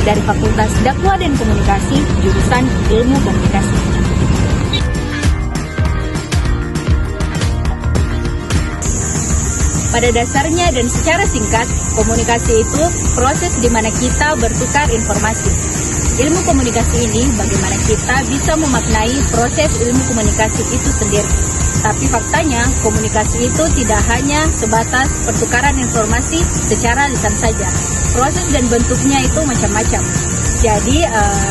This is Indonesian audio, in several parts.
dari Fakultas Dakwah dan Komunikasi, jurusan Ilmu Komunikasi. Pada dasarnya dan secara singkat, komunikasi itu proses di mana kita bertukar informasi. Ilmu komunikasi ini bagaimana kita bisa memaknai proses ilmu komunikasi itu sendiri. Tapi faktanya, komunikasi itu tidak hanya sebatas pertukaran informasi secara lisan saja. Proses dan bentuknya itu macam-macam. Jadi,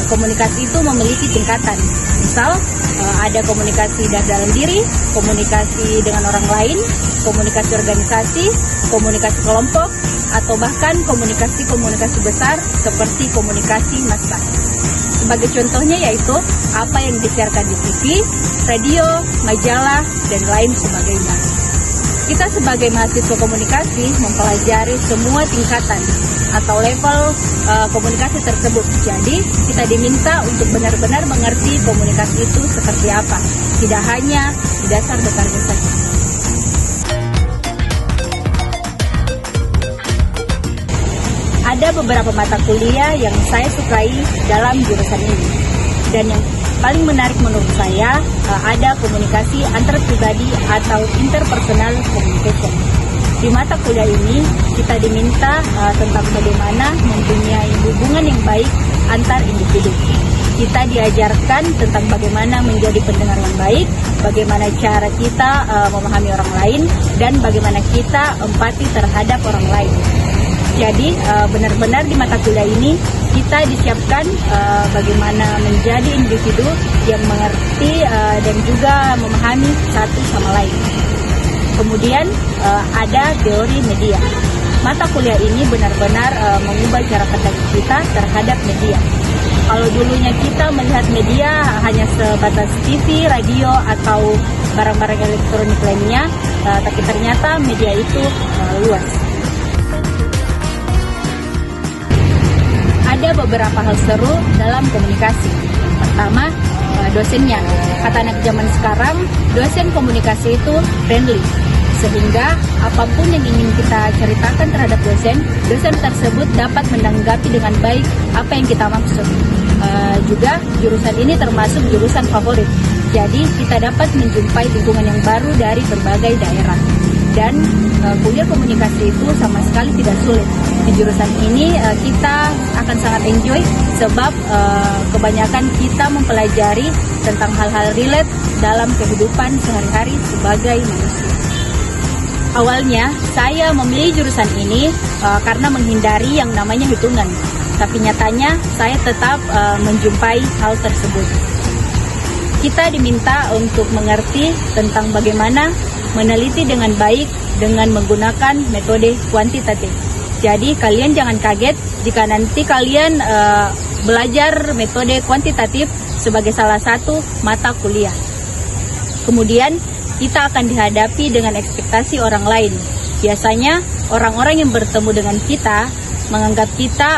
komunikasi itu memiliki tingkatan. Misal, ada komunikasi dari dalam diri, komunikasi dengan orang lain, komunikasi organisasi, komunikasi kelompok, atau bahkan komunikasi besar seperti komunikasi massa. Sebagai contohnya yaitu apa yang disiarkan di TV, radio, majalah, dan lain sebagainya. Kita sebagai mahasiswa komunikasi mempelajari semua tingkatan atau level komunikasi tersebut. Jadi kita diminta untuk benar-benar mengerti komunikasi itu seperti apa, tidak hanya di dasar-dasarnya saja. Ada beberapa mata kuliah yang saya sukai dalam jurusan ini, dan yang paling menarik menurut saya ada komunikasi antar pribadi atau interpersonal communication. Di mata kuliah ini kita diminta tentang bagaimana mempunyai hubungan yang baik antar individu. Kita diajarkan tentang bagaimana menjadi pendengar yang baik, bagaimana cara kita memahami orang lain, dan bagaimana kita empati terhadap orang lain. Jadi benar-benar di mata kuliah ini kita disiapkan bagaimana menjadi individu yang mengerti dan juga memahami satu sama lain. Kemudian ada teori media. Mata kuliah ini benar-benar mengubah cara pandang kita terhadap media. Kalau dulunya kita melihat media hanya sebatas TV, radio, atau barang-barang elektronik lainnya, tapi ternyata media itu luas. Ada beberapa hal seru dalam komunikasi. Pertama, dosennya. Kata anak zaman sekarang, dosen komunikasi itu friendly. Sehingga apapun yang ingin kita ceritakan terhadap dosen tersebut dapat menanggapi dengan baik apa yang kita maksud. Juga jurusan ini termasuk jurusan favorit. Jadi kita dapat menjumpai lingkungan yang baru dari berbagai daerah. Dan kuliah komunikasi itu sama sekali tidak sulit. Di jurusan ini kita akan sangat enjoy sebab kebanyakan kita mempelajari tentang hal-hal relate dalam kehidupan sehari-hari sebagai manusia. Awalnya saya memilih jurusan ini karena menghindari yang namanya hitungan. Tapi nyatanya saya tetap menjumpai hal tersebut. Kita diminta untuk mengerti tentang bagaimana meneliti dengan baik dengan menggunakan metode kuantitatif. Jadi kalian jangan kaget jika nanti kalian belajar metode kuantitatif sebagai salah satu mata kuliah. Kemudian kita akan dihadapi dengan ekspektasi orang lain. Biasanya orang-orang yang bertemu dengan kita menganggap kita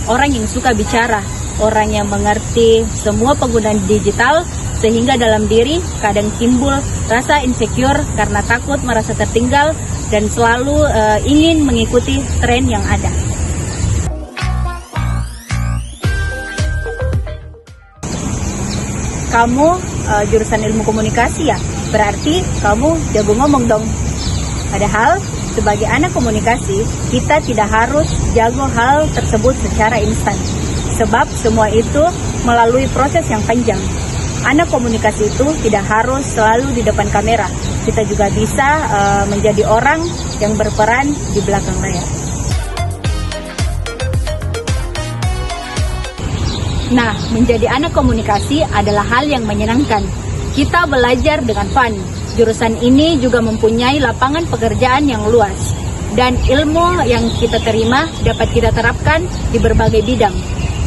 orang yang suka bicara, orang yang mengerti semua penggunaan digital, sehingga dalam diri kadang timbul rasa insecure karena takut merasa tertinggal dan selalu ingin mengikuti tren yang ada. Kamu jurusan ilmu komunikasi ya? Berarti kamu jago ngomong dong. Padahal sebagai anak komunikasi, kita tidak harus jago hal tersebut secara instan. Sebab semua itu melalui proses yang panjang. Anak komunikasi itu tidak harus selalu di depan kamera. Kita juga bisa menjadi orang yang berperan di belakang layar. Nah, menjadi anak komunikasi adalah hal yang menyenangkan. Kita belajar dengan fun. Jurusan ini juga mempunyai lapangan pekerjaan yang luas. Dan ilmu yang kita terima dapat kita terapkan di berbagai bidang.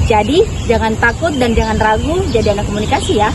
Jadi, jangan takut dan jangan ragu jadi anak komunikasi ya.